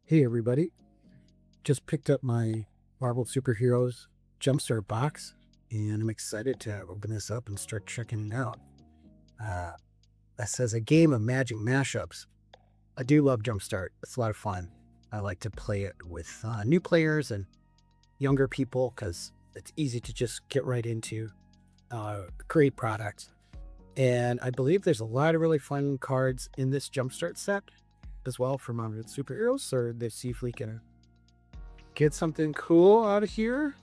Hey everybody, just picked up my Marvel Superheroes JumpStart box and I'm excited to open this up and start checking it out. Uh, that says a game of magic mashups. I do love JumpStart, it's a lot of fun. I like to play it with new players and younger people because it's easy to just get right into great products. And I believe there's a lot of really fun cards in this JumpStart set as well for Marvel Superheroes, so let's see if we can get something cool out of here.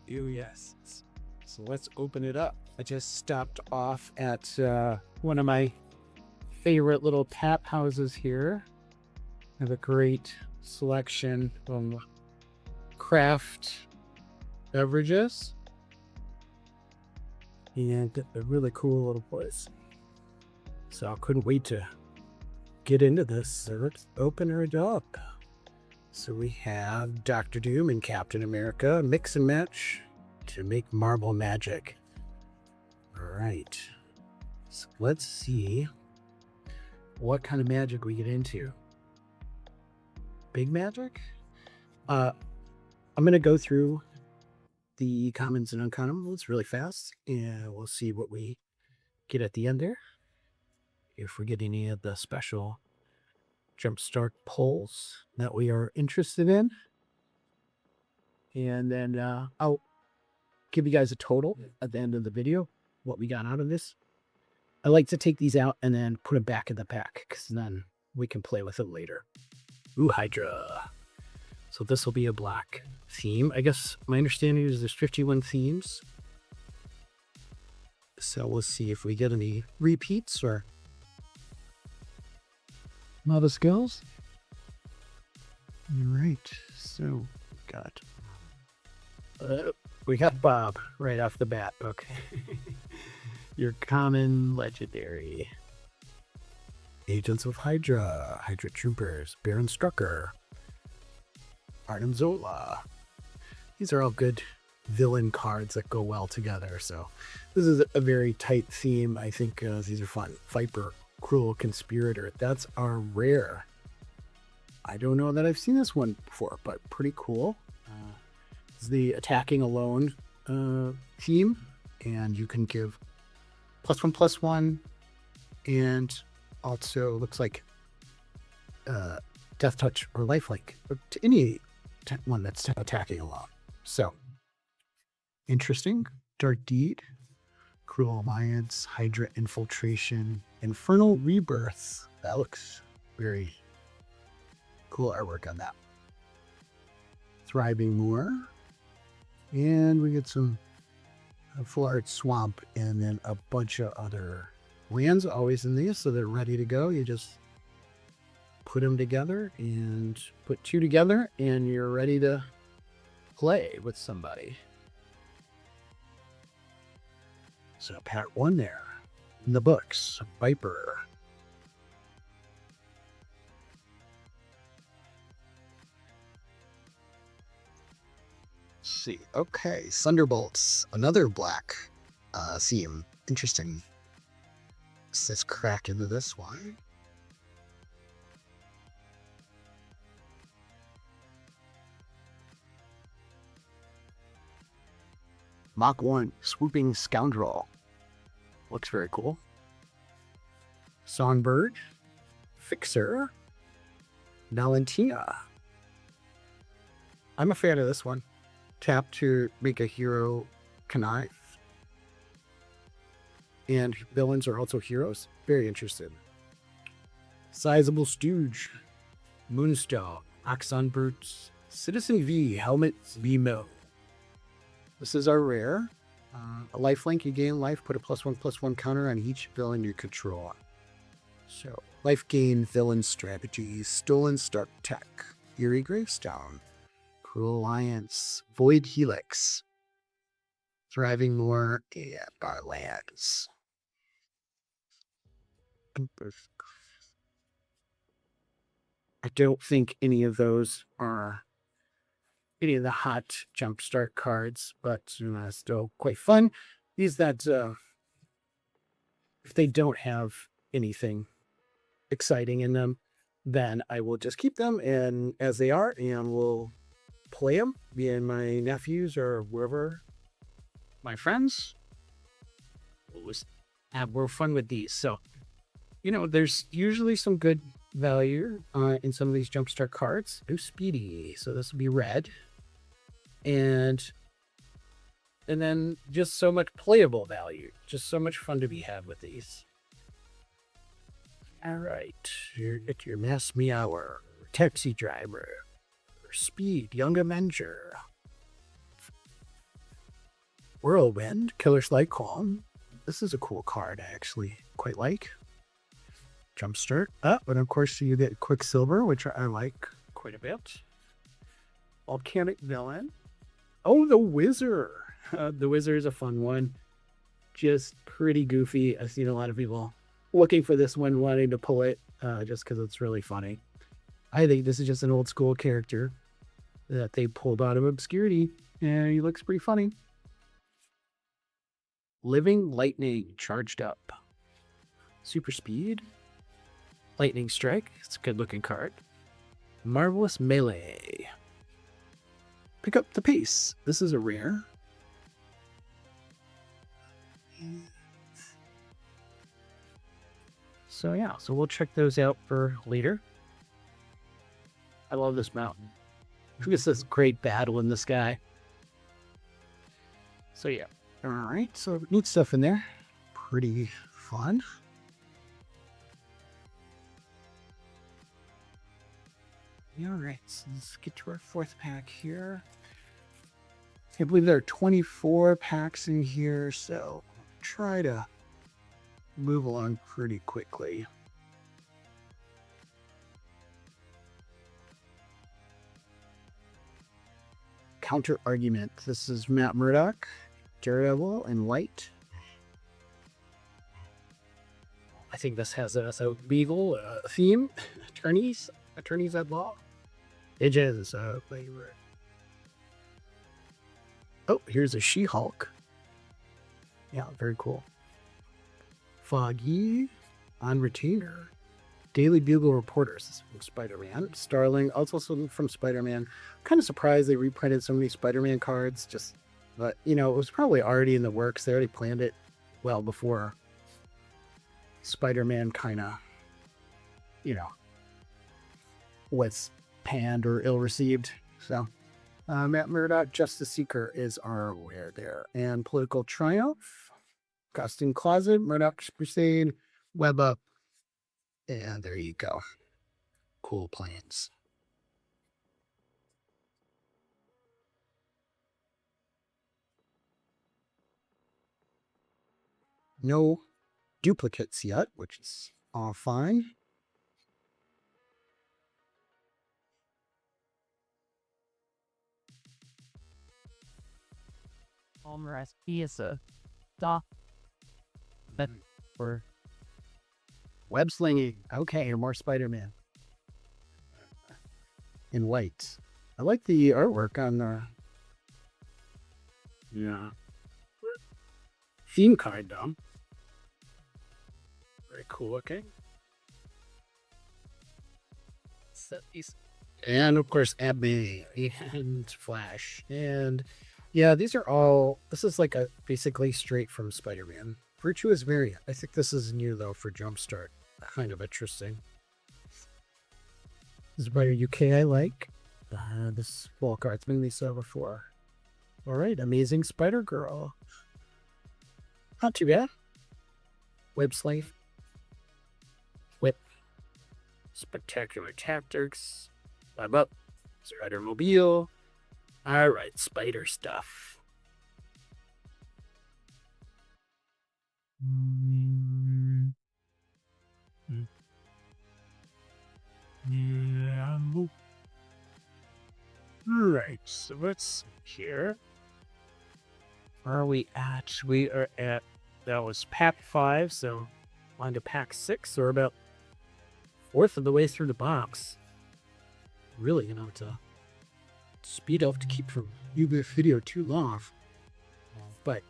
Oh, yes. So let's open it up. I just stopped off at one of my favorite little tap houses here. I have a great selection of craft beverages. And a really cool little place. So I couldn't wait to get into this. So let's open it up. So we have Doctor Doom and Captain America mix and match to make Marvel magic. All right. So let's see what kind of magic we get into. Big magic? I'm going to go through the commons and uncommons really fast, and we'll see what we get at the end there. If we get any of the special JumpStart polls that we are interested in. And then I'll give you guys a total at the end of the video, what we got out of this. I like to take these out and then put them back in the pack because then we can play with it later. Ooh, Hydra. So this will be a black theme. I guess my understanding is there's 51 themes. So we'll see if we get any repeats or other skills. All right, so we got Bob right off the bat. Okay. Your common legendary. Agents of Hydra, Hydra Troopers, Baron Strucker, Arnim Zola. These are all good villain cards that go well together. So this is a very tight theme. I think these are fun. Viper, Cruel Conspirator. That's our rare. I don't know that I've seen this one before, but pretty cool. It's the attacking alone theme, and you can give +1/+1, and also looks like Death Touch or Lifelink to any one that's attacking alone. So interesting. Dark Deed, Cruel Alliance, Hydra Infiltration, Infernal Rebirth. That looks very cool artwork on that. Thriving Moor. And we get some Full Art Swamp and then a bunch of other lands always in these, so they're ready to go. You just put them together and put two together and you're ready to play with somebody. So part one there in the books, Viper. Let's see. Okay, Thunderbolts, another black theme. Interesting. Let's crack into this one. Mach 1, Swooping Scoundrel. Looks very cool. Songbird, Fixer, Valentina. I'm a fan of this one. Tap to make a hero connive. And villains are also heroes. Very interested. Sizable Stooge, Moonstone, Axon Boots, Citizen V, Helmet Vimo. This is our rare. A lifelink, you gain life, put a +1/+1 counter on each villain you control. So, life gain, villain strategies, Stolen Stark Tech, Eerie Gravestone, Cruel Alliance, Void Helix, Thriving Moor, and Barlands. I don't think any of those are any of the hot JumpStart cards, but still quite fun. These that, if they don't have anything exciting in them, then I will just keep them and as they are, and we'll play them, me and my nephews or wherever, my friends. We'll just have more fun with these. So, there's usually some good value in some of these Jumpstart cards. Oh, Speedy. So this will be red. And then just so much playable value. Just so much fun to be had with these. All right. Get your Mass Meower, Taxi Driver, Speed, Young Avenger, Whirlwind, Killer Slide Calm. This is a cool card I actually quite like. Jumpstart up, and of course you get Quicksilver, which I like quite a bit. Volcanic Villain. Oh, the Wizard. The Wizard is a fun one. Just pretty goofy. I've seen a lot of people looking for this one, wanting to pull it just because it's really funny. I think this is just an old school character that they pulled out of obscurity, and he looks pretty funny. Living Lightning charged up. Super Speed. Lightning Strike. It's a good looking card. Marvelous Melee. Pick up the pace. This is a rare. So yeah, so we'll check those out for later. I love this mountain. It's this great battle in the sky. So yeah. All right, so neat stuff in there. Pretty fun. All right, so let's get to our fourth pack here. I believe there are 24 packs in here, so try to move along pretty quickly. Counter Argument. This is Matt Murdock, Daredevil, and White. I think this has a legal theme. Attorneys at law. It is a favorite. Oh, here's a She-Hulk. Yeah, very cool. Foggy on retainer. Daily Bugle Reporters. This is from Spider-Man. Starling, also from Spider-Man. Kind of surprised they reprinted so many Spider-Man cards. But it was probably already in the works. They already planned it well before Spider-Man kind of, was panned or ill-received. So, Matt Murdock, Justice Seeker is our rare there. And Political Triumph, Costume Closet, Murdoch's Crusade, Web Up, and there you go. Cool plans. No duplicates yet, which is all fine. He is a stop. But for Web slinging. Okay, more Spider-Man. In white. I like the artwork on the theme card though. Very cool looking. And of course, Abby and Flash. And yeah, this is like basically straight from Spider-Man. Virtuous Variant. I think this is new though for Jumpstart. Kind of interesting. This is by UK I like. This full card's been these before. All right, Amazing Spider-Girl. Not too bad. Web Slave. Whip. Spectacular Tactics. Web Up. Spider-Mobile. All right, spider stuff. Yeah. Right, so let's see here. Where are we at? We are at, that was pack 5, so on to pack 6, so we're about fourth of the way through the box. Really, to speed up to keep from this video too long. But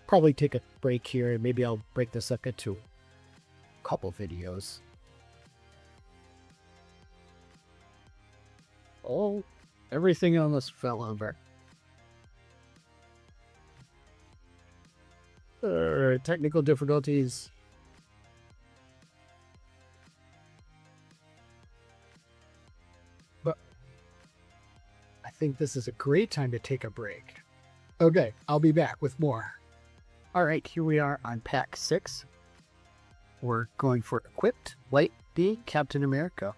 probably take a break here, and maybe I'll break this up into a couple videos. Everything almost fell over. Technical difficulties. But I think this is a great time to take a break. Okay, I'll be back with more. All right, here we are on pack 6. We're going for Equipped Light D Captain America.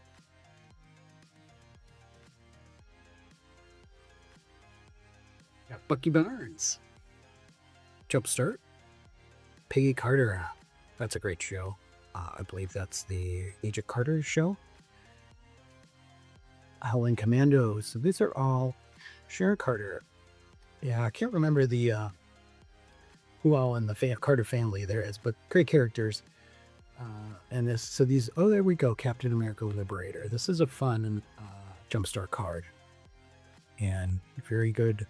Got Bucky Barnes. JumpStart. Peggy Carter. That's a great show. I believe that's the Agent Carter show. Howling Commandos. So these are all Sharon Carter. Yeah, I can't remember the who all in the Carter family there is, but great characters. And this, so these, oh, there we go, Captain America Liberator. This is a fun JumpStart card, and very good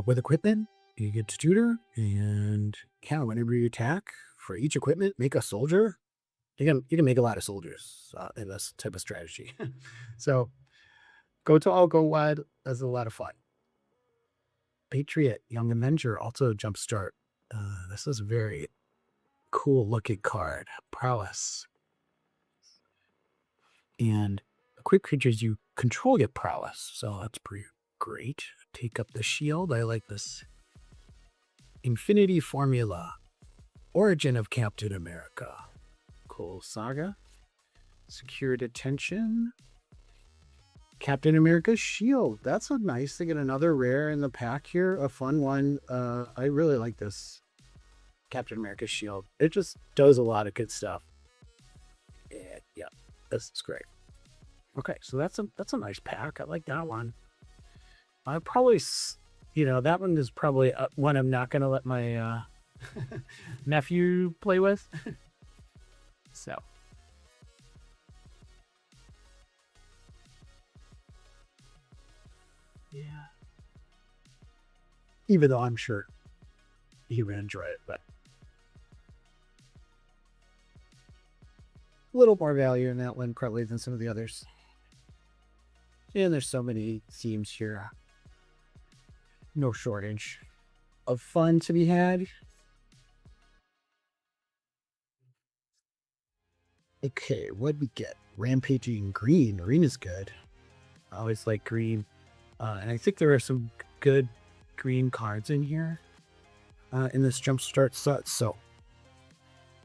with equipment. You get tutor, and yeah, whenever you attack, for each equipment, make a soldier. You can make a lot of soldiers in this type of strategy. So go tall, go wide. That's a lot of fun. Patriot, Young Avenger, also JumpStart. This is a very cool looking card. Prowess. And equipped creatures you control get prowess. So that's pretty great. Take up the shield. I like this. Infinity Formula. Origin of Captain America. Cool saga. Secure Detention. Captain America's Shield. That's a nice to get another rare in the pack here. A fun one. I really like this Captain America's Shield. It just does a lot of good stuff. And yeah, this is great. Okay, so that's a nice pack. I like that one. I probably, that one is probably one I'm not going to let my nephew play with. So. Yeah. Even though I'm sure he would enjoy it, but a little more value in that one probably than some of the others. And there's so many themes here. No shortage of fun to be had. Okay, what'd we get? Rampaging Green. Green is good. I always like green. And I think there are some good green cards in here in this JumpStart set. So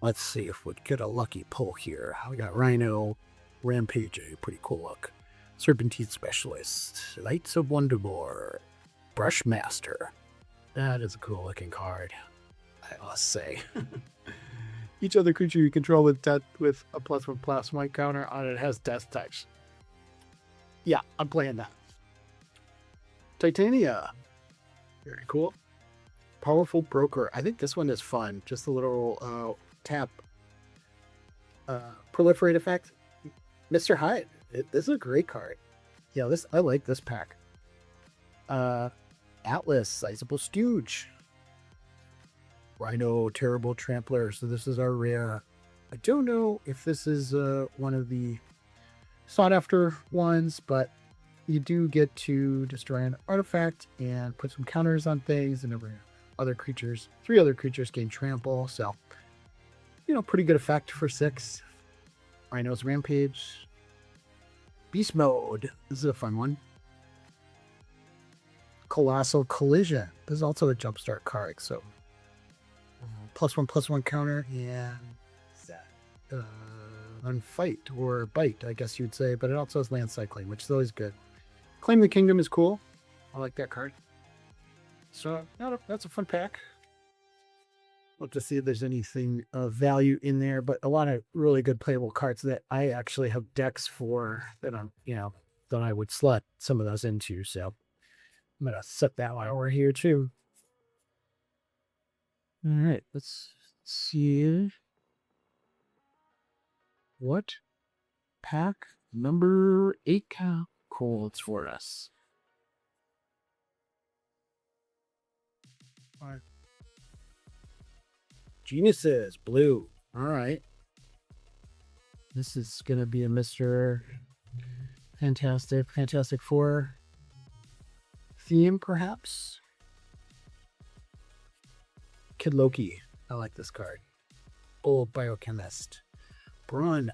let's see if we get a lucky pull here. We got Rhino, Rampaging, pretty cool look. Serpentine Specialist, Lights of Wonderboar, Brushmaster. That is a cool looking card, I must say. Each other creature you control with a +1/+1 counter on it has death types. Yeah, I'm playing that. Titania. Very cool. Powerful Broker. I think this one is fun. Just a little tap. Proliferate effect. Mr. Hyde. This is a great card. Yeah, I like this pack. Atlas. Sizable Stooge. Rhino. Terrible Trampler. So this is our rare. I don't know if this is one of the sought after ones, but you do get to destroy an artifact and put some counters on things, and every other creatures, 3 other creatures gain trample. So, pretty good effect for 6. Rhino's Rampage. Beast Mode. This is a fun one. Colossal Collision. This is also a JumpStart card. So, +1/+1 counter and on fight or bite, I guess you'd say, but it also has land cycling, which is always good. Claim the Kingdom is cool. I like that card. So that's a fun pack. Look to see if there's anything of value in there, but a lot of really good playable cards that I actually have decks for that I'm, that I would slot some of those into. So I'm gonna set that one over here too. All right, let's see what pack number 8 holds for us. All right. Geniuses, blue. All right. This is going to be a Mr. Fantastic Four theme, perhaps. Kid Loki. I like this card. Old Biochemist. Braun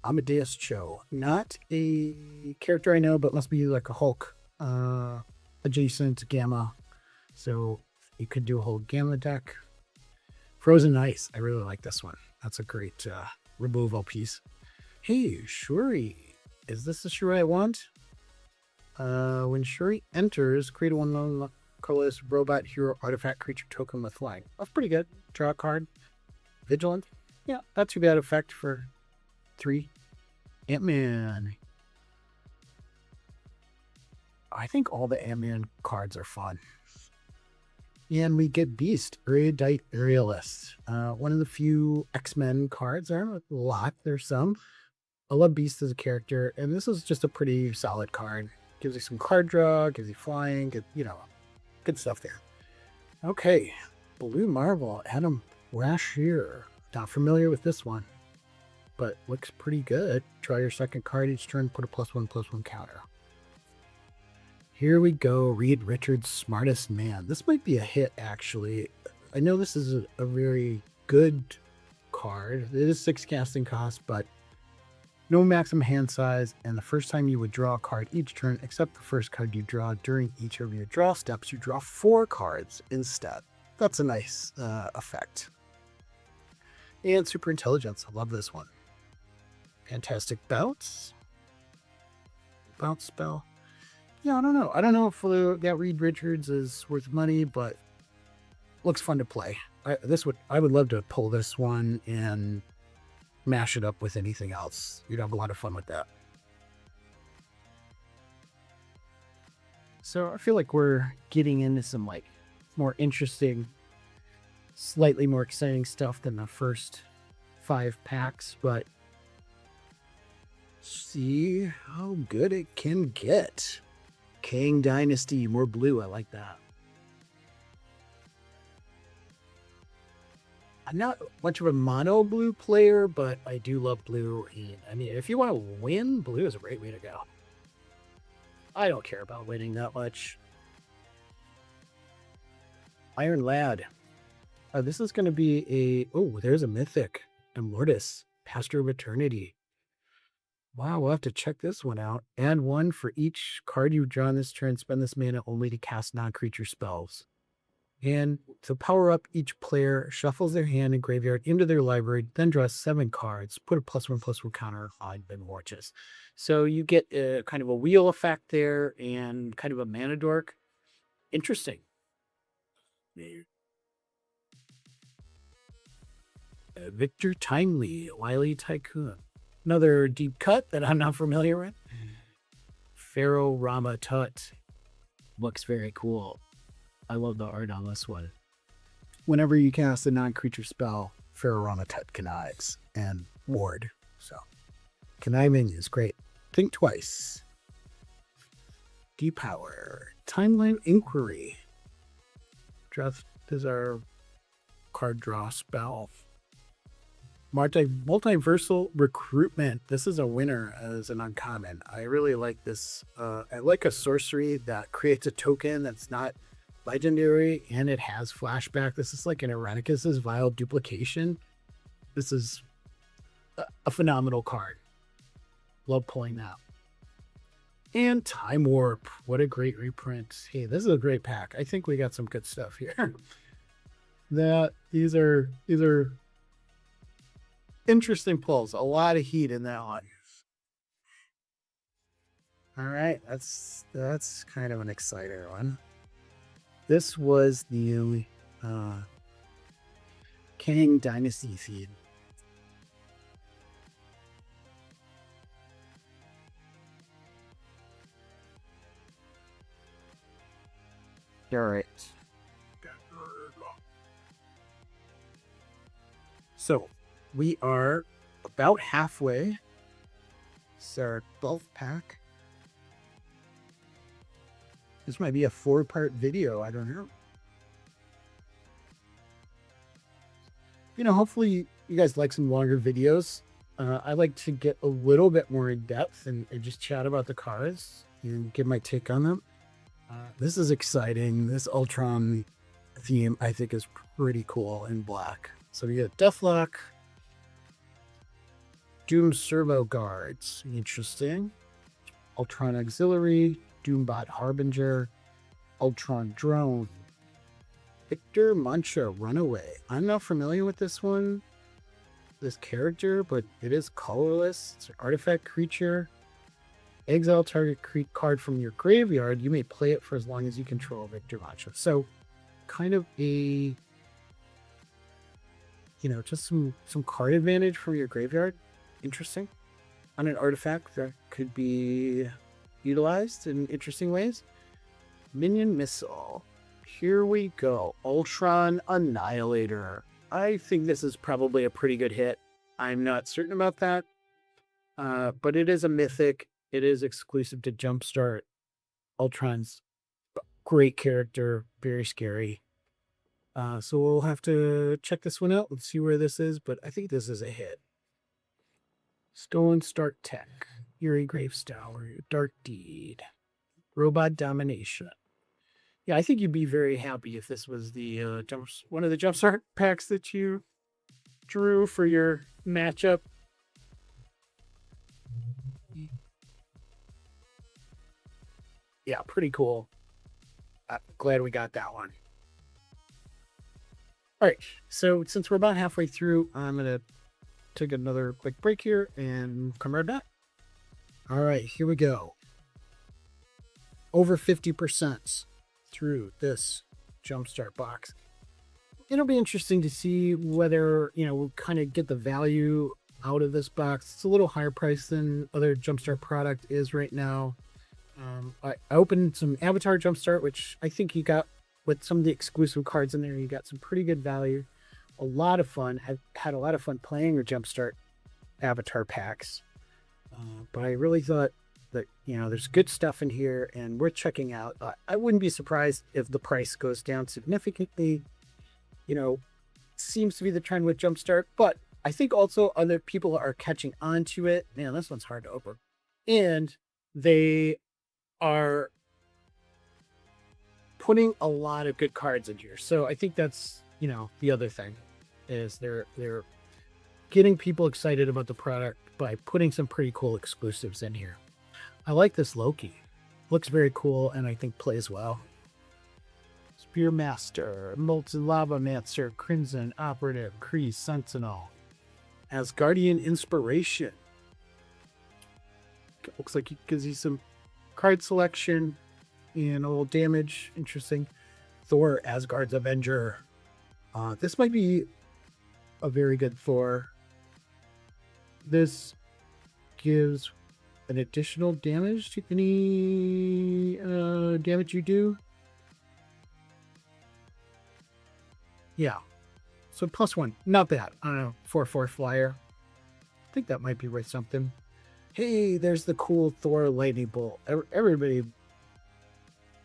Amadeus Cho. Not a character I know, but must be like a Hulk adjacent Gamma. So you could do a whole Gamma deck. Frozen Ice. I really like this one. That's a great removal piece. Hey, Shuri. Is this the Shuri I want? When Shuri enters, create a one colorless robot hero artifact creature token with flying. That's pretty good. Draw a card. Vigilant. Yeah, not too bad effect for 3. Ant-Man. I think all the Ant-Man cards are fun. And we get Beast, Erudite Aerialist. One of the few X-Men cards. There aren't a lot. There's some. I love Beast as a character, and this is just a pretty solid card. Gives you some card draw, gives you flying, good stuff there. Okay, Blue Marvel, Adam Brashear. Not familiar with this one, but looks pretty good. Draw your second card each turn, put a +1/+1 counter. Here we go, Reed Richards' Smartest Man. This might be a hit, actually. I know this is a very good card. It is 6 casting cost, but no maximum hand size, and the first time you would draw a card each turn, except the first card you draw during each of your draw steps, you draw 4 cards instead. That's a nice effect. And Super Intelligence. I love this one. Fantastic Bounce. Bounce spell. Yeah, I don't know. I don't know if that Reed Richards is worth money, but looks fun to play. I would love to pull this one and mash it up with anything else. You'd have a lot of fun with that. So I feel like we're getting into some like more interesting, slightly more exciting stuff than the first 5 packs, but see how good it can get. Kang Dynasty, more blue. I like that. I'm not much of a mono blue player, but I do love blue. And I mean, if you want to win, blue is a great way to go. I don't care about winning that much. Iron Lad. This is going to be there's a Mythic. Immortus, Pastor of Eternity. Wow, we'll have to check this one out. Add 1 for each card you draw this turn. Spend this mana only to cast non-creature spells. And to power up, each player shuffles their hand and graveyard into their library, then draws 7 cards, put a +1/+1 counter on Immortus. So you get a kind of a wheel effect there and kind of a mana dork. Interesting. Victor Timely, Wily Tycoon. Another deep cut that I'm not familiar with. Pharaoh Rama Tut. Looks very cool. I love the art on this one. Whenever you cast a non-creature spell, Pharaoh Rama Tut connives and ward. So conniving is great. Think twice. Depower. Timeline Inquiry. Draft is our card draw spell. Multiversal Recruitment. This is a winner as an uncommon. I really like this. I like a sorcery that creates a token that's not legendary and it has flashback. This is like an Irenicus's Vile Duplication. This is a phenomenal card. Love pulling that. And Time Warp. What a great reprint. Hey, this is a great pack. I think we got some good stuff here. These are interesting pulls. A lot of heat in that one. All right, that's kind of an exciting one. This was the Kang Dynasty feed. All right. So we are about halfway. It's our 12th pack. This might be a 4-part video. I don't know. Hopefully you guys like some longer videos. I like to get a little bit more in depth and just chat about the cards and give my take on them. This is exciting. This Ultron theme, I think, is pretty cool in black. So we get Deathlock, Doom Servo Guards, interesting. Ultron Auxiliary, Doombot Harbinger, Ultron Drone, Victor Mancha Runaway. I'm not familiar with this one, this character, but it is colorless. It's an artifact creature. Exile target card from your graveyard. You may play it for as long as you control Victor Mancha. So kind of a, just some card advantage from your graveyard. Interesting. On an artifact that could be utilized in interesting ways. Minion Missile. Here we go. Ultron Annihilator. I think this is probably a pretty good hit. I'm not certain about that. But it is a mythic. It is exclusive to JumpStart. Ultron's great character. Very scary. So we'll have to check this one out. Let's see where this is. But I think this is a hit. Stolen Start Tech. Eerie Gravestower. Dark Deed. Robot Domination. Yeah, I think you'd be very happy if this was the one of the JumpStart packs that you drew for your matchup. Yeah, pretty cool. Glad we got that one. All right, so since we're about halfway through, I'm going to take another quick break here and come right back. All right, here we go. Over 50% through this JumpStart box. It'll be interesting to see whether, we'll kind of get the value out of this box. It's a little higher price than other JumpStart product is right now. I opened some Avatar JumpStart, which I think you got with some of the exclusive cards in there. You got some pretty good value. A lot of fun. I've had a lot of fun playing with JumpStart Avatar packs. But I really thought that, there's good stuff in here and worth checking out. I wouldn't be surprised if the price goes down significantly. Seems to be the trend with JumpStart, but I think also other people are catching on to it. Man, this one's hard to open. And they are putting a lot of good cards in here. So I think that's, the other thing is they're getting people excited about the product by putting some pretty cool exclusives in here. I like this Loki. Looks very cool and I think plays well. Spearmaster, Molten Lava Mancer, Crimson Operative, Kree Sentinel, Asgardian Inspiration. Looks like it gives you some card selection and a little damage. Interesting. Thor, Asgard's Avenger. This might be a very good Thor. This gives an additional damage to any damage you do. Yeah. So +1. Not bad. I don't know. 4/4 flyer. I think that might be worth something. Hey, there's the cool Thor lightning bolt. Everybody,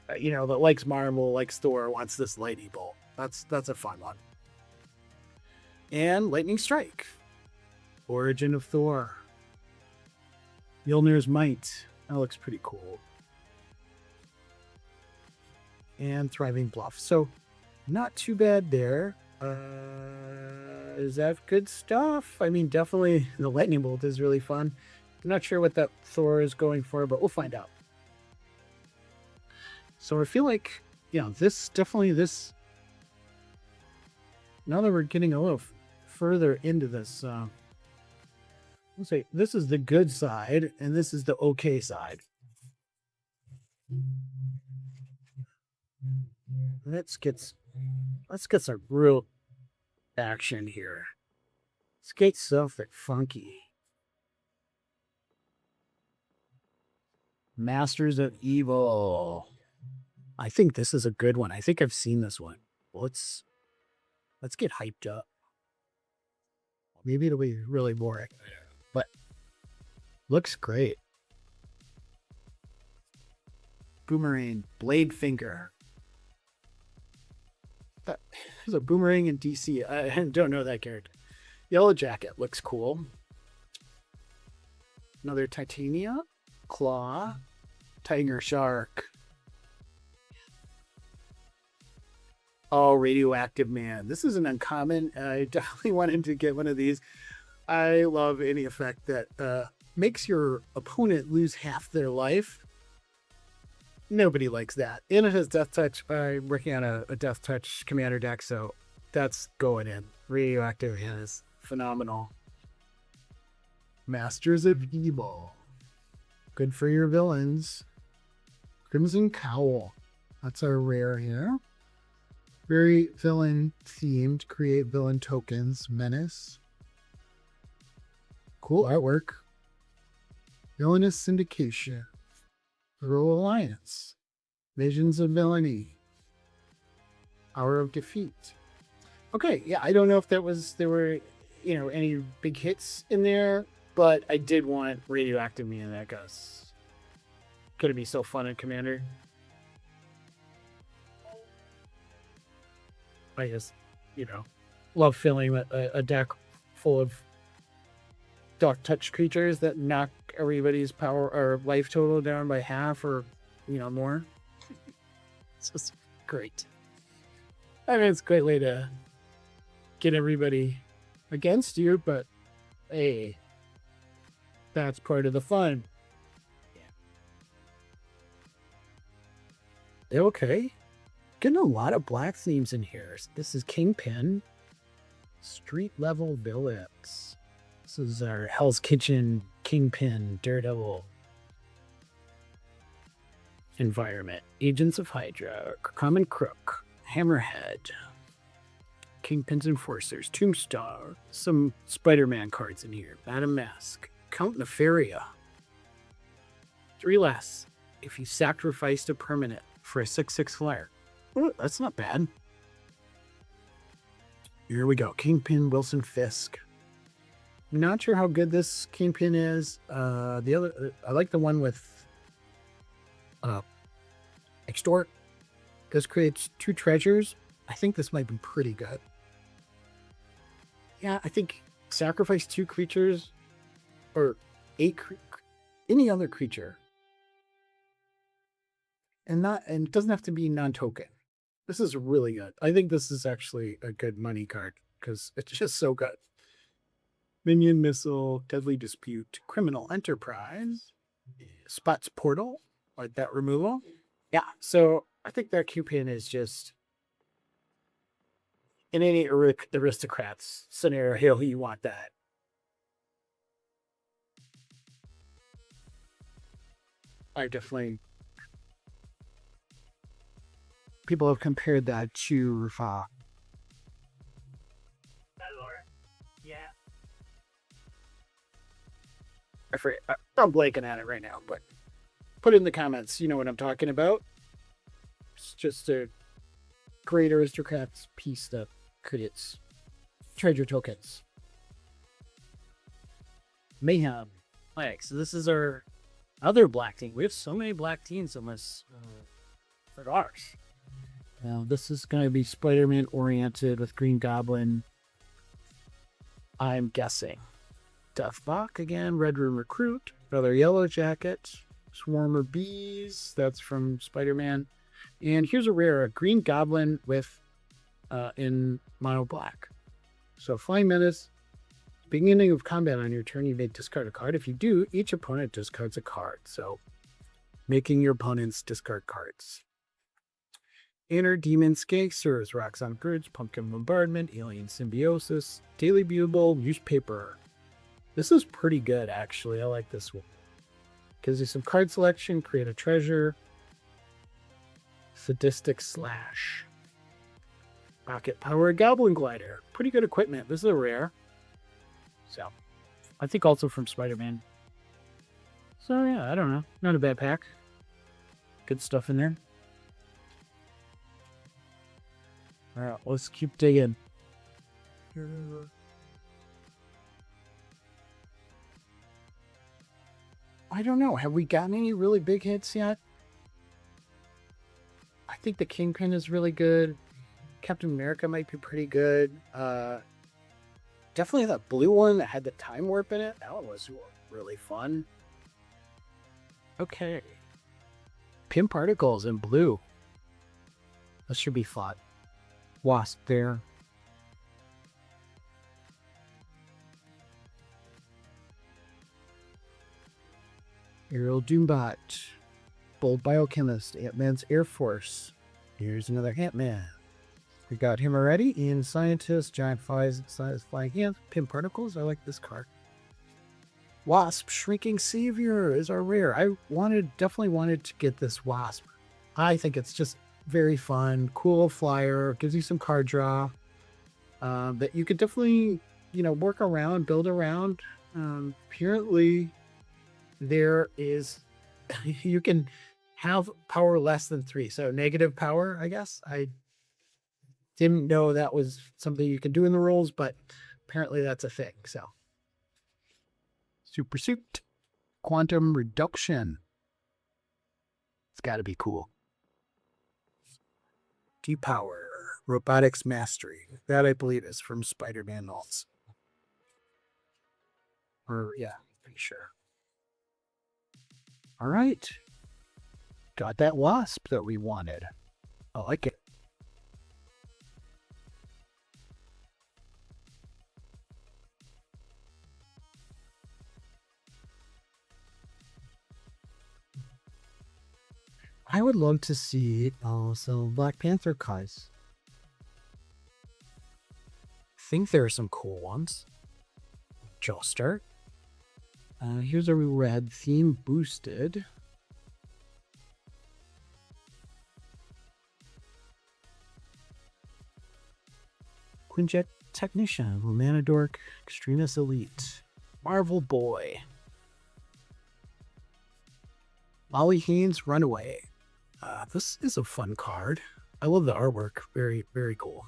that likes Marvel, likes Thor, wants this lightning bolt. That's a fun one. And Lightning Strike. Origin of Thor. Mjolnir's Might. That looks pretty cool. And Thriving Bluff. So, not too bad there. Is that good stuff? I mean, definitely the lightning bolt is really fun. I'm not sure what that Thor is going for, but we'll find out. So I feel like, this. Now that we're getting a little further into this, let's say this is the good side and this is the okay side. Let's get some real action here. Let's get something funky. Masters of Evil. I think this is a good one. I think I've seen this one. Let's get hyped up. Maybe it'll be really boring, but looks great. Boomerang, Blade Finger. There's a Boomerang in DC. I don't know that character. Yellow Jacket looks cool. Another Titania, Claw, Tiger Shark. Oh, Radioactive Man. This is an uncommon. I definitely wanted to get one of these. I love any effect that makes your opponent lose half their life. Nobody likes that. And it has Death Touch. I'm working on a Death Touch commander deck, so that's going in. Radioactive Man is phenomenal. Masters of Evil. Good for your villains. Crimson Cowl. That's our rare here. Very villain themed. Create villain tokens. Menace. Cool artwork. Villainous Syndication. Royal Alliance. Visions of Villainy. Hour of Defeat. Okay, yeah, I don't know if there were, any big hits in there, but I did want Radioactive Me in that, because could it be so fun in Commander? I just, love filling a deck full of Dark Touch creatures that knock everybody's power or life total down by half or, more. It's just great. I mean, it's a great way to get everybody against you, but hey, that's part of the fun. Yeah. Okay. Getting a lot of black themes in here. This is Kingpin. Street level villains. This is our Hell's Kitchen Kingpin Daredevil environment. Agents of Hydra, Common Crook, Hammerhead, Kingpin's Enforcers, Tombstone, some Spider-Man cards in here, Madam Mask, Count Nefaria. 3 less if you sacrificed a permanent for a 6/6 flyer. Oh, that's not bad. Here we go. Kingpin Wilson Fisk. Not sure how good this Kingpin is. The other, I like the one with Extort. This creates 2 treasures. I think this might be pretty good. Yeah, I think sacrifice 2 creatures or any other creature, and it doesn't have to be non-token. This is really good. I think this is actually a good money card because it's just so good. Minion Missile, Deadly Dispute, Criminal Enterprise, Spots Portal, like that removal. Yeah, so I think that Kingpin is just in any aristocrats scenario, you want that. I definitely. People have compared that to yeah. I forget. I'm blanking at it right now, but put it in the comments. You know what I'm talking about. It's just a great aristocrats piece that creates treasure tokens. Mayhem. Alright, so this is our other black team. We have so many black teams on this for ours. Now, this is going to be Spider-Man oriented with Green Goblin. I'm guessing. Deathbok again, Red Room Recruit, another Yellow Jacket, Swarmer Bees, that's from Spider-Man. And here's a rare, a Green Goblin with in mono black. So Flying Menace, beginning of combat on your turn, you may discard a card. If you do, each opponent discards a card. So making your opponents discard cards. Inner Demon Skanksters, Rocks on Grids, Pumpkin Bombardment, Alien Symbiosis, Daily Bugle, Newspaper. This is pretty good, actually. I like this one. Gives you some card selection, create a treasure. Sadistic Slash. Rocket Power Goblin Glider. Pretty good equipment. This is a rare. So, I think also from Spider-Man. So, yeah, I don't know. Not a bad pack. Good stuff in there. Alright, let's keep digging. I don't know. Have we gotten any really big hits yet? I think the Kingpin is really good. Captain America might be pretty good. Definitely that blue one that had the time warp in it. That one was really fun. Okay. Pin particles in blue. This should be fun. Wasp there. Aerial Doombot. Bold Biochemist. Ant-Man's Air Force. Here's another Ant-Man. We got him already. Ian Scientist. Giant Flying Ant. Pin Particles. I like this card. Wasp. Shrinking Savior is our rare. I definitely wanted to get this Wasp. I think it's just very fun. Cool flyer. Gives you some card draw. That you could definitely, work around, build around. Apparently, there is, you can have power less than 3. So negative power, I guess. I didn't know that was something you can do in the rules, but apparently that's a thing. So, Super Suit. Quantum Reduction. It's got to be cool. Depower. Robotics Mastery. That, I believe, is from Spider-Man Alts. Yeah, pretty sure. All right. Got that Wasp that we wanted. I like it. I would love to see some Black Panther cards. I think there are some cool ones. JumpStart. Here's a red theme boosted. Quinjet Technician, Romanadork, Extremis Elite, Marvel Boy, Molly Haynes Runaway. This is a fun card. I love the artwork. Very, very cool.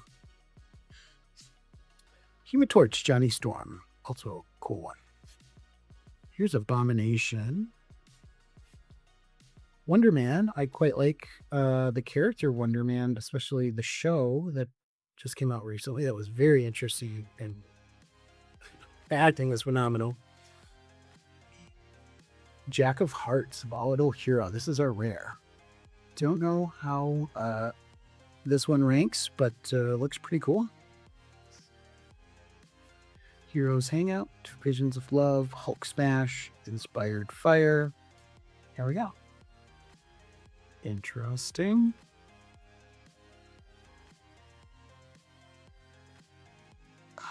Human Torch, Johnny Storm. Also a cool one. Here's Abomination. Wonder Man. I quite like the character Wonder Man, especially the show that just came out recently. That was very interesting, and the acting was phenomenal. Jack of Hearts, Volatile Hero. This is our rare. Don't know how this one ranks, but looks pretty cool. Heroes Hangout, Visions of Love, Hulk Smash, Inspired Fire. Here we go. Interesting.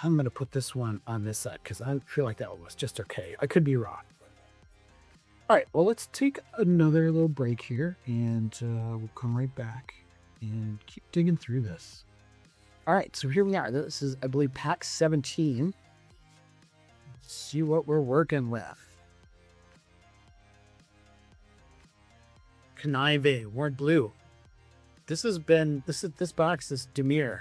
I'm going to put this one on this side because I feel like that one was just okay. I could be wrong. All right, well, let's take another little break here, and we'll come right back and keep digging through this. All right, so here we are. This is, I believe, pack 17. Let's see what we're working with. Connive, Ward Blue. This box is Demir.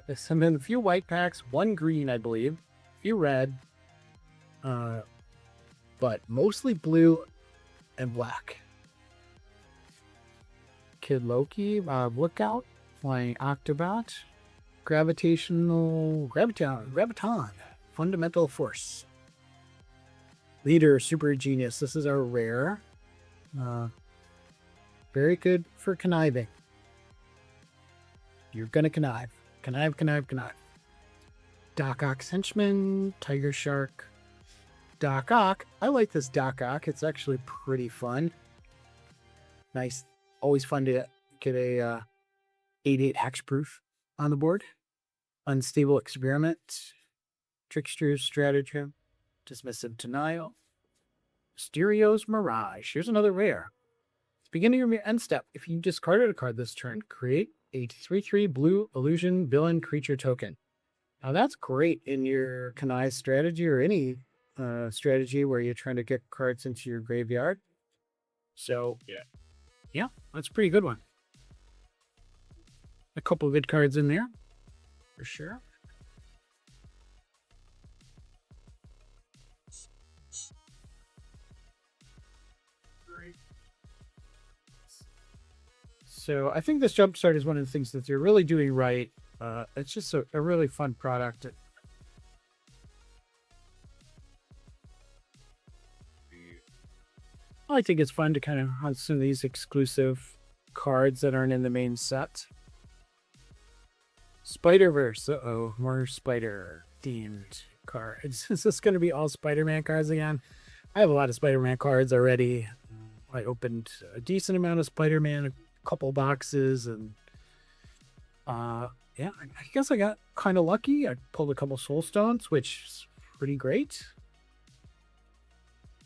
There's been a few white packs, one green, I believe, a few red, but mostly blue and black. Kid Loki, Lookout, Flying Octobot, Graviton, Fundamental Force. Leader, Super Genius. This is our rare. Very good for conniving. You're gonna connive. Connive. Doc Ock's Henchman, Tiger Shark. Doc Ock. I like this Doc Ock. It's actually pretty fun. Nice. Always fun to get a 8/8 hexproof on the board. Unstable Experiment. Trickster's Stratagem. Dismissive Denial. Mysterio's Mirage. Here's another rare. Beginning of your end step. If you discarded a card this turn, create a 3/3 blue illusion villain creature token. Now that's great in your connive strategy or any strategy where you're trying to get cards into your graveyard. So yeah, that's a pretty good one. A couple of good cards in there for sure. So I think this JumpStart is one of the things that they're really doing right. It's just a really fun product. I I think it's fun to kind of hunt some of these exclusive cards that aren't in the main set. Spider-Verse. Uh-oh, more spider-themed cards. Is this going to be all Spider-Man cards again? I have a lot of Spider-Man cards already. I opened a decent amount of Spider-Man, a couple boxes, and yeah, I guess I got kind of lucky. I pulled a couple Soul Stones, which is pretty great.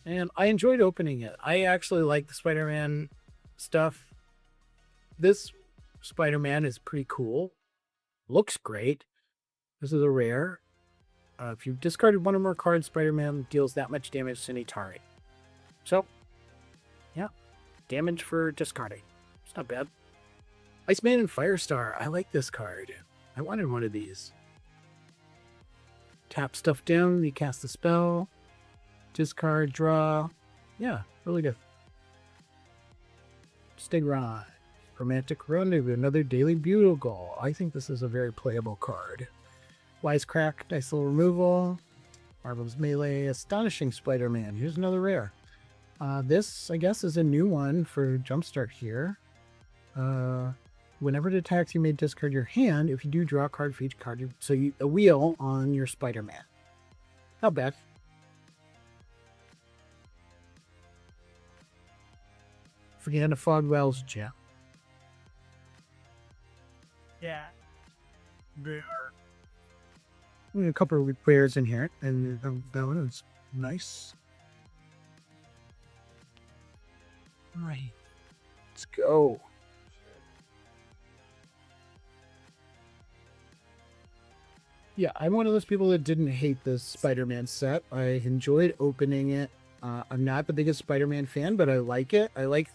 And I enjoyed opening it. I actually like the Spider-Man stuff. This Spider-Man is pretty cool. Looks great. This is a rare. If you've discarded one or more cards, Spider-Man deals that much damage to any target. So, yeah, damage for discarding. It's not bad. Iceman and Firestar. I like this card. I wanted one of these. Tap stuff down, you cast the spell. Discard, draw. Yeah, really good. Stigron. Romantic Rendezvous, another Daily Bugle. I think this is a very playable card. Wisecrack, nice little removal. Marvel's Melee, Astonishing Spider-Man. Here's another rare. This, I guess, is a new one for Jumpstart here. Whenever it attacks, you may discard your hand. If you do, draw a card for each card. A wheel on your Spider-Man. Not bad. Forget a Fogwell's Gem. Yeah. There. A couple of players in here, and that one is nice. All right, let's go. Yeah, I'm one of those people that didn't hate this Spider-Man set. I enjoyed opening it. I'm not the biggest Spider-Man fan, but I like it. I like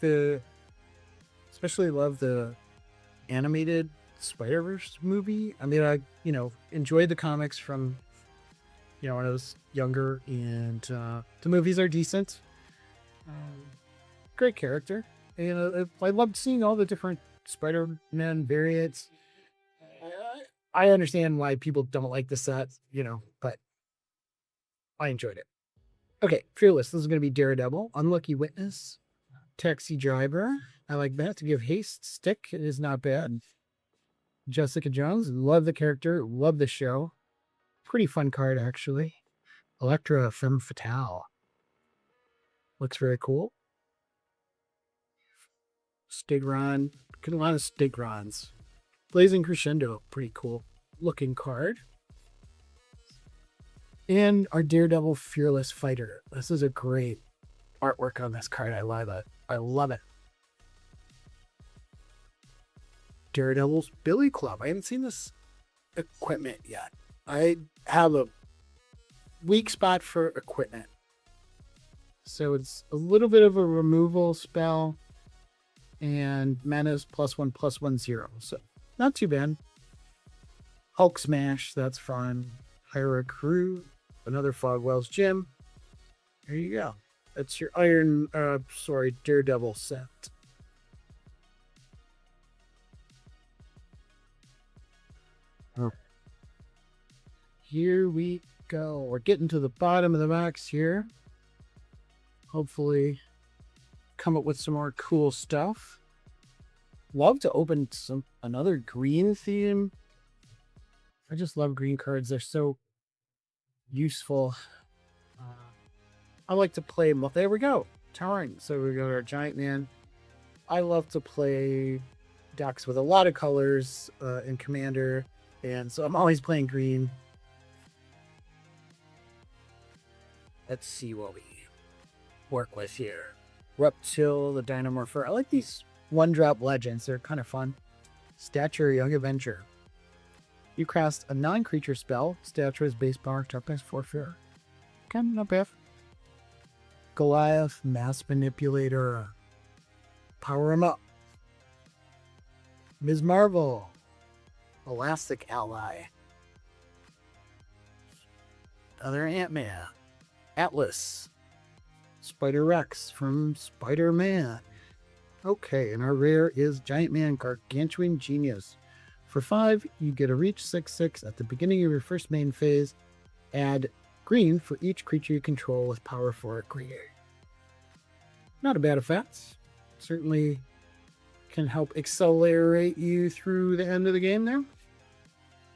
especially love the animated Spider-Verse movie. I mean, I enjoyed the comics from when I was younger, and the movies are decent. Great character, and I loved seeing all the different Spider-Man variants. I understand why people don't like the set, but I enjoyed it. Okay, Fearless. This is going to be Daredevil, Unlucky Witness, Taxi Driver. I like that. To give haste, Stick is not bad. Jessica Jones, love the character, love the show. Pretty fun card, actually. Elektra Femme Fatale. Looks very cool. Stigron. Get a lot of Stigrons. Blazing Crescendo, pretty cool looking card. And our Daredevil Fearless Fighter. This is a great artwork on this card. I love it. I love it. Daredevil's Billy Club. I haven't seen this equipment yet. I have a weak spot for equipment. So it's a little bit of a removal spell. And mana's +1/+1/0. So not too bad. Hulk Smash, that's fun. Hire a Crew, another Fogwell's Gym. There you go. That's your Daredevil set. Oh. Here we go. We're getting to the bottom of the box here. Hopefully come up with some more cool stuff. Love to open another green theme. I just love green cards. They're so useful. I like to play. There we go. Towering. So we got our Giant Man. I love to play decks with a lot of colors in Commander. And so I'm always playing green. Let's see what we work with here. Reptil, the Dynamorpher. I like these one-drop legends. They're kind of fun. Stature, Young Avenger. You cast a non-creature spell. Stature is base power, toughness 4/4. Okay, not bad. Goliath, Mass Manipulator. Power him up. Ms. Marvel. Elastic Ally. Other Ant-Man. Atlas. Spider-Rex from Spider-Man. Okay, and our rare is Giant Man Gargantuan Genius. For 5, you get a reach 6/6 at the beginning of your first main phase. Add green for each creature you control with power 4 or greater. Not a bad effect. Certainly can help accelerate you through the end of the game there.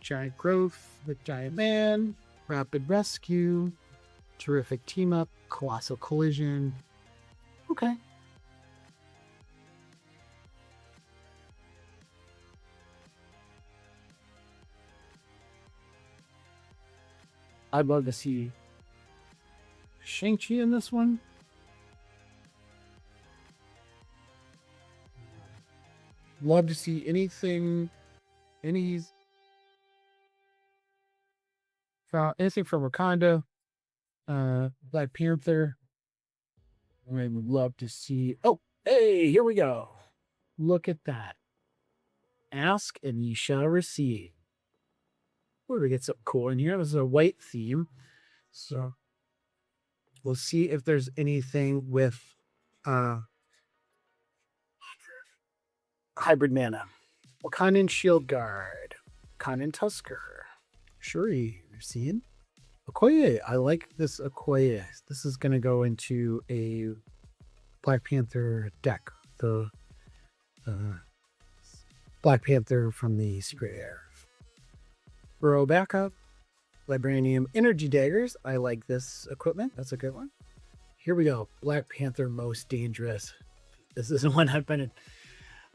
Giant growth with giant man, rapid rescue, terrific team up, colossal collision. Okay. I'd love to see Shang-Chi in this one. Love to see anything from Wakanda, Black Panther. I would love to see. Oh, hey, here we go. Look at that. Ask and ye shall receive. Where do we get something cool in here? This is a white theme. So we'll see if there's anything with hybrid mana. Wakandan Shield Guard. Wakandan Tusker. Shuri, you've seen? Okoye. I like this Okoye. This is going to go into a Black Panther deck. The Black Panther from the Secret Air. Burrow Backup. Vibranium Energy Daggers. I like this equipment. That's a good one. Here we go. Black Panther Most Dangerous. This is one I've been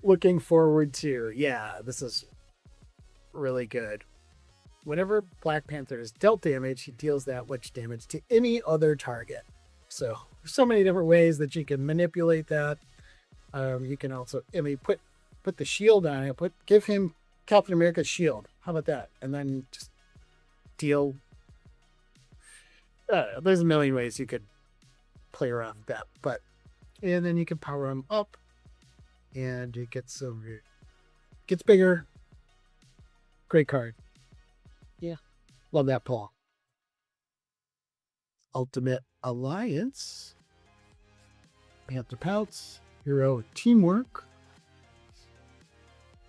looking forward to. Yeah, this is really good. Whenever Black Panther is dealt damage, he deals that much damage to any other target. So there's so many different ways that you can manipulate that. You can also, put the shield on it. Give him Captain America's shield. How about that? And then just deal. There's a million ways you could play around with that, and then you can power him up, and it gets bigger. Great card. Yeah, love that pull. Ultimate Alliance. Panther Pouts. Hero Teamwork.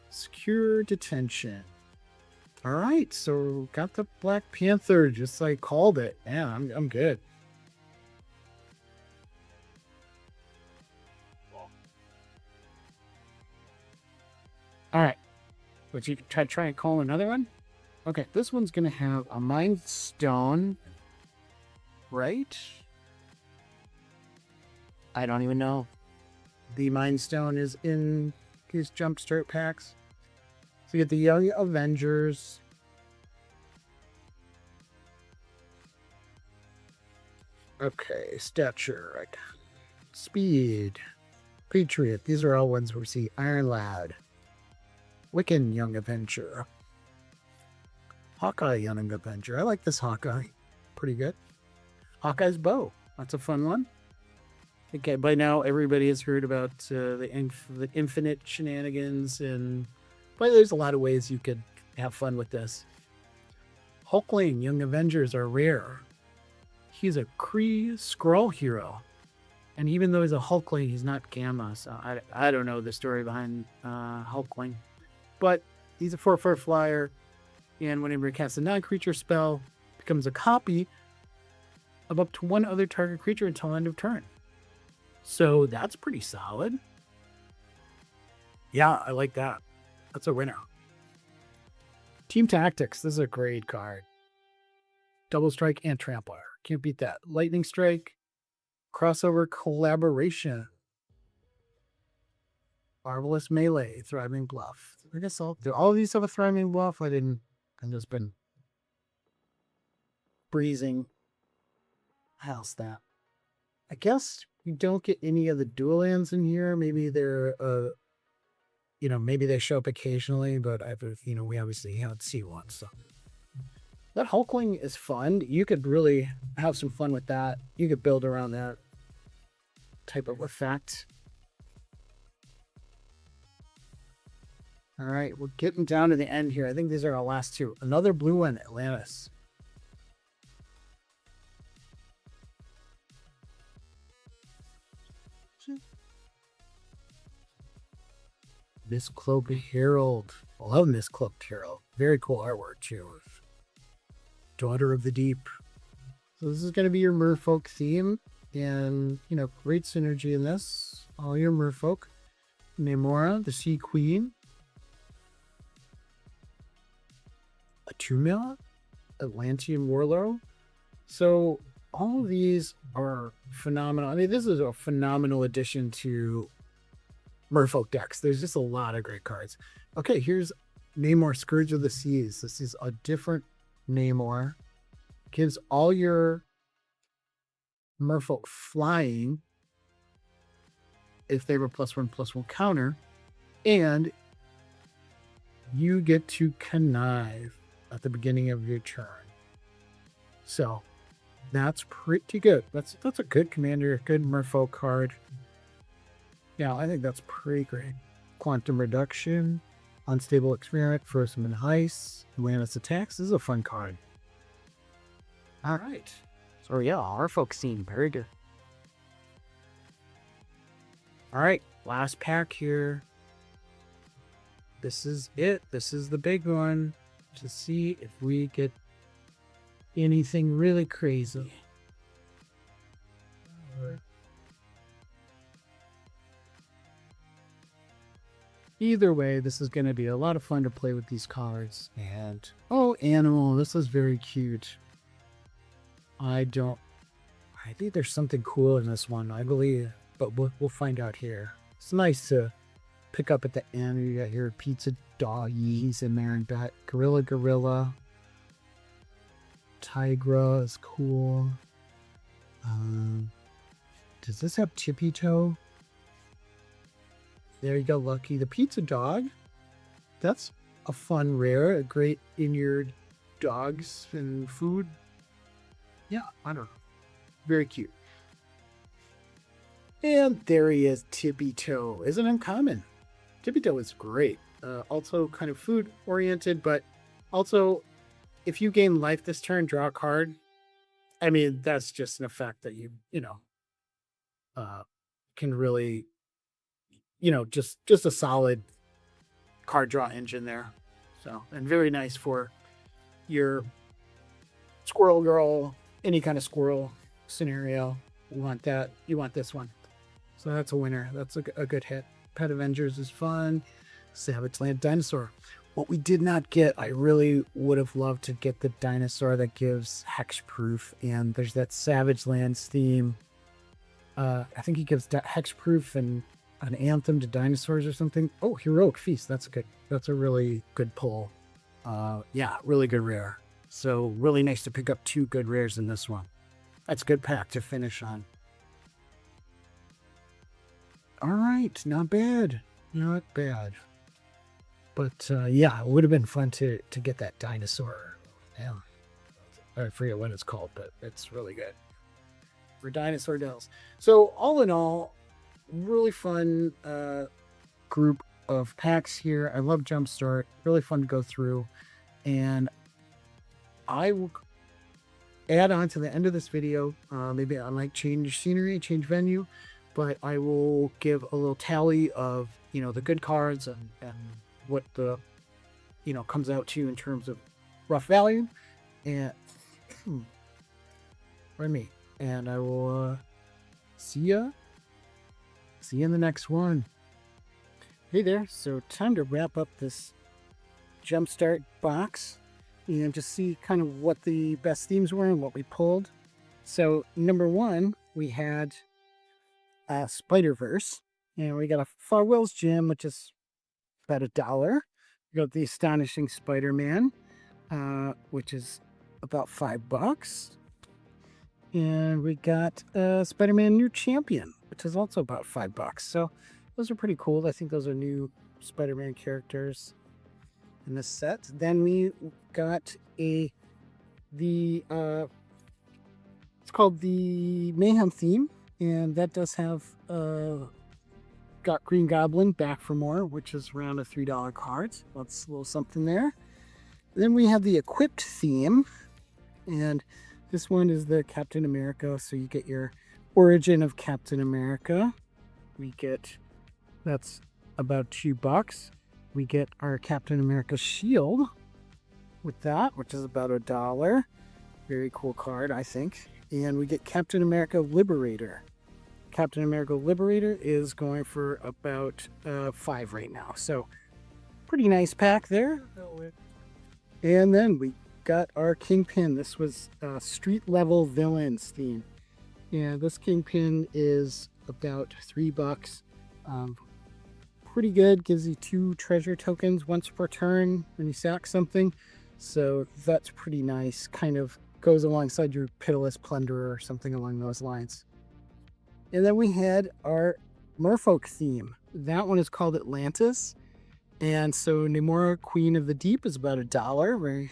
Secure Detention. All right, so got the Black Panther, just like called it. Yeah, I'm good. All right, but you try and call another one. Okay, this one's gonna have a Mind Stone, right? I don't even know. The Mind Stone is in his JumpStart packs. So you get the Young Avengers. Okay, stature, speed, Patriot. These are all ones where we see Iron Lad, Wiccan Young Avenger, Hawkeye Young Avenger. I like this Hawkeye. Pretty good. Hawkeye's bow. That's a fun one. Okay, by now everybody has heard about the infinite shenanigans, but there's a lot of ways you could have fun with this. Hulkling Young Avengers are rare. He's a Kree Skrull hero. And even though he's a Hulkling, he's not Gamma. So I don't know the story behind Hulkling. But he's a 4/4 flyer. And whenever he casts a non-creature spell, becomes a copy of up to one other target creature until end of turn. So that's pretty solid. Yeah, I like that. That's a winner. Team Tactics. This is a great card. Double Strike and Trampler. Can't beat that. Lightning Strike. Crossover Collaboration. Marvelous Melee. Thriving Bluff. I guess do all of these have a Thriving Bluff? I've just been breezing past that. I guess you don't get any of the dual lands in here. Maybe they're maybe they show up occasionally, but we obviously haven't seen one. So that Hulkling is fun. You could really have some fun with that. You could build around that type of effect. All right, we're getting down to the end here. I think these are our last two. Another blue one, Atlantis. Miss Cloaked Herald. I love Miss Cloaked Herald. Very cool artwork too. Daughter of the Deep. So this is going to be your merfolk theme. And, great synergy in this. All your merfolk. Namora, the Sea Queen. Atumia, Atlantean Warlord. So all of these are phenomenal. I mean, this is a phenomenal addition to Merfolk decks. There's just a lot of great cards. Okay, here's Namor, Scourge of the Seas. This is a different Namor. Gives all your Merfolk flying if they were +1/+1 counter. And you get to connive at the beginning of your turn. So that's pretty good. That's a good commander, a good Merfolk card. Yeah, I think that's pretty great. Quantum Reduction, Unstable Experiment, Firstman Heist, Atlantis Attacks. This is a fun card. All right. So yeah, our folks seem very good. All right, last pack here. This is it. This is the big one to see if we get anything really crazy. Either way, this is going to be a lot of fun to play with these cards. And, oh, Animal, this is very cute. I think there's something cool in this one, I believe, but we'll find out here. It's nice to pick up at the end. You got your Pizza Doggies in there and back. Gorilla. Tigra is cool. Does this have Tippy Toe? There you go, Lucky. The Pizza Dog. That's a fun rare. A great in your dogs and food. Yeah, I don't know. Very cute. And there he is, Tippy Toe. Isn't uncommon. Tippy Toe is great. Also kind of food oriented, but also if you gain life this turn, draw a card. I mean, that's just an effect that you can really, just a solid card draw engine there. So, and very nice for your squirrel girl, any kind of squirrel scenario. You want that. You want this one. So that's a winner. That's a good hit. Pet Avengers is fun. Savage Land Dinosaur. What we did not get, I really would have loved to get the dinosaur that gives hexproof. And there's that Savage Lands theme. I think he gives hexproof and an anthem to dinosaurs or something. Oh, Heroic Feast. That's a really good pull. Yeah, really good rare. So really nice to pick up 2 good rares in this one. That's a good pack to finish on. All right, not bad. Not bad. But yeah, it would have been fun to get that dinosaur. Yeah. I forget what it's called, but it's really good. For Dinosaur Dells. So all in all, really fun group of packs here. I love JumpStart. Really fun to go through. And I will add on to the end of this video. Maybe I might change scenery, change venue, but I will give a little tally of, the good cards and what the, comes out to you in terms of rough value. And, pardon me. And I will see ya in the next one. Hey there. So time to wrap up this JumpStart box and just see kind of what the best themes were and what we pulled. So number 1, we had Spider-Verse, and we got a Farwell's Gem, which is about $1. We got the Astonishing Spider-Man, which is about $5. And we got Spider-Man New Champion, which is also about $5. So those are pretty cool. I think those are new Spider-Man characters in this set. Then we got it's called the Mayhem theme, and that does have got Green Goblin Back for More, which is around a $3 card. That's a little something there. Then we have the Equipped theme, and this one is the Captain America, so you get your origin of Captain America. That's about $2. We get our Captain America shield with that, which is about $1. Very cool card, I think. And we get Captain America Liberator. Captain America Liberator is going for about 5 right now. So pretty nice pack there. And then we got our Kingpin. This was street level villains theme. Yeah, this Kingpin is about $3. Pretty good. Gives you 2 treasure tokens once per turn when you sack something. So that's pretty nice. Kind of goes alongside your Pitiless Plunderer or something along those lines. And then we had our Merfolk theme. That one is called Atlantis. And so Namora, Queen of the Deep, is about $1. Very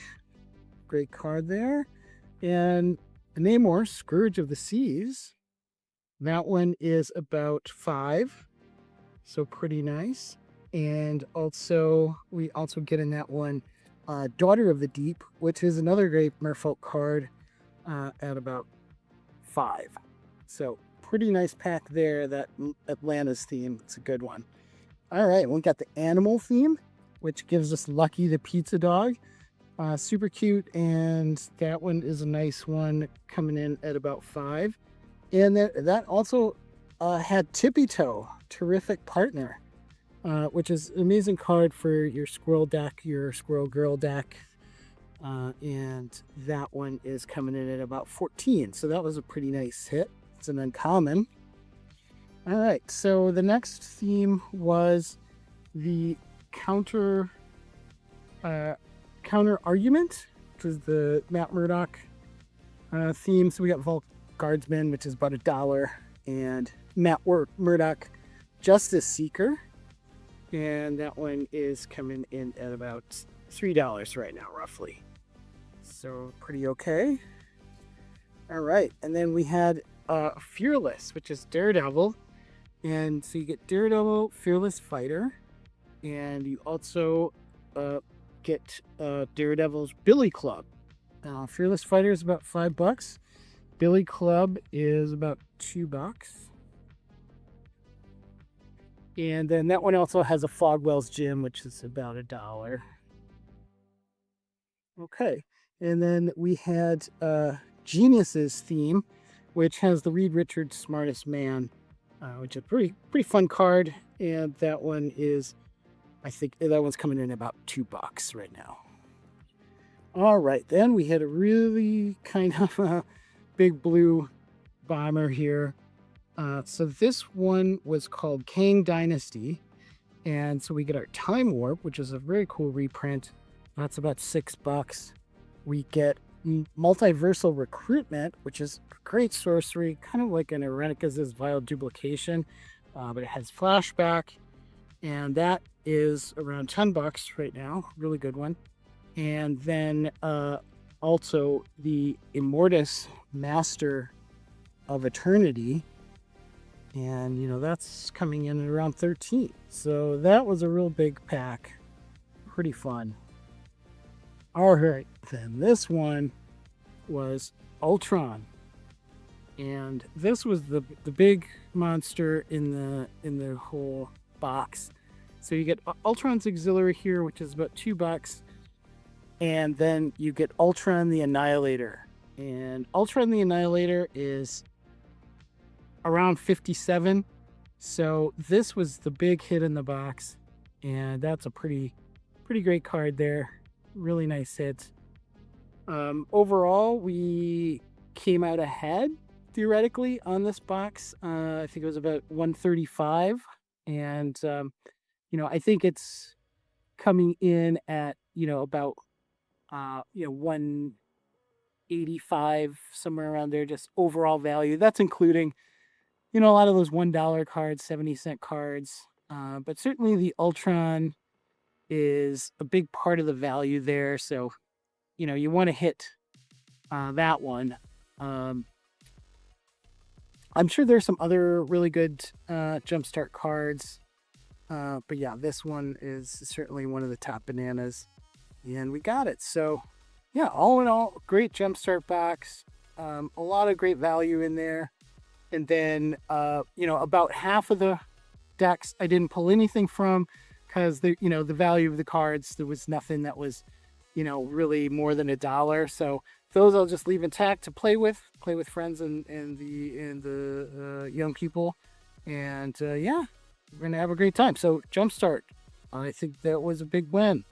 great card there. And Namor, Scourge of the Seas. That one is about 5. So pretty nice. And also, we also get in that one Daughter of the Deep, which is another great Merfolk card at about 5. So pretty nice pack there. That Atlantis theme, it's a good one. All right, we got the animal theme, which gives us Lucky the Pizza Dog. Super cute, and that one is a nice one coming in at about 5. And that also had Tippy Toe, Terrific Partner, which is an amazing card for your Squirrel deck, your Squirrel Girl deck. And that one is coming in at about 14. So that was a pretty nice hit. It's an uncommon. All right, so the next theme was the counter argument, which was the Matt Murdock theme. So we got Vault Guardsman, which is about $1, and Matt Murdock Justice Seeker, and that one is coming in at about $3 right now, roughly. So pretty okay. All right, and then we had Fearless, which is Daredevil. And so you get Daredevil, Fearless Fighter, and you also get Daredevil's Billy Club. Fearless Fighter is about $5. Billy Club is about $2. And then that one also has a Fogwell's Gym, which is about $1. Okay, and then we had Genius's theme, which has the Reed Richards Smartest Man, which is a pretty fun card, and that one is, I think that one's coming in about $2 right now. All right, then we had a really kind of a big blue bomber here. So this one was called Kang Dynasty, and so we get our Time Warp, which is a very cool reprint. That's about $6. We get Multiversal Recruitment, which is great sorcery, kind of like an Erenika's Vile Duplication, but it has flashback, and that is around $10 right now. Really good one. And then also the Immortus Master of Eternity, and that's coming in at around 13. So that was a real big pack. Pretty fun. All right, then this one was Ultron, and this was the big monster in the whole box. So you get Ultron's Auxiliary here, which is about $2, and then you get Ultron the Annihilator, and Ultron the Annihilator is around 57. So this was the big hit in the box, and that's a pretty great card there. Really nice hit. Overall, we came out ahead theoretically on this box. I think it was about 135, and I think it's coming in at about 185, somewhere around there, just overall value. That's including a lot of those $1 cards, 70-cent cards, but certainly the Ultron is a big part of the value there. So you want to hit that one. I'm sure there's some other really good Jumpstart cards, but yeah, this one is certainly one of the top bananas, and we got it. So yeah, all in all, great Jumpstart box. A lot of great value in there. And then about half of the decks I didn't pull anything from, because the value of the cards, there was nothing that was really more than $1. So those I'll just leave intact to play with friends and the young people, and yeah, we're gonna have a great time. So JumpStart, I think that was a big win.